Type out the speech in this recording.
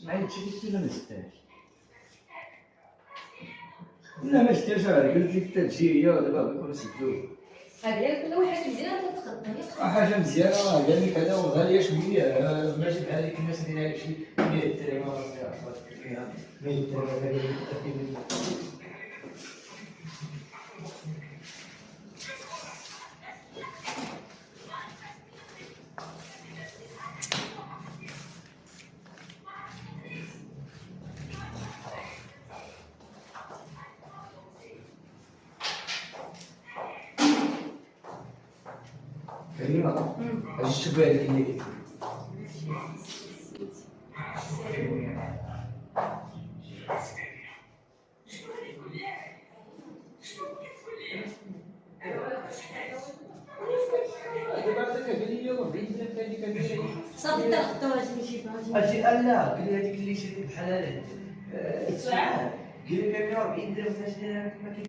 مع هادشي اللي ما نستاهلش. لا ما شتيش راه قلت لك حتى تجي هي ودابا غيكونوا سدوه. هذه كل واحد مزيانه تتخدم. حاجه مزيانه قال لك هذا وغاليه شويه ماشي بحال ديك الناس اللي دايره شي 100 درهم ولا 100 درهم. كريمه اجي شوفي هذيك اللي قلت صافي تاخذوا هذه شي حاجه. اجي لا قال لي هذيك اللي شريت بحال هذا الساعه قال لي 140 درهم فاش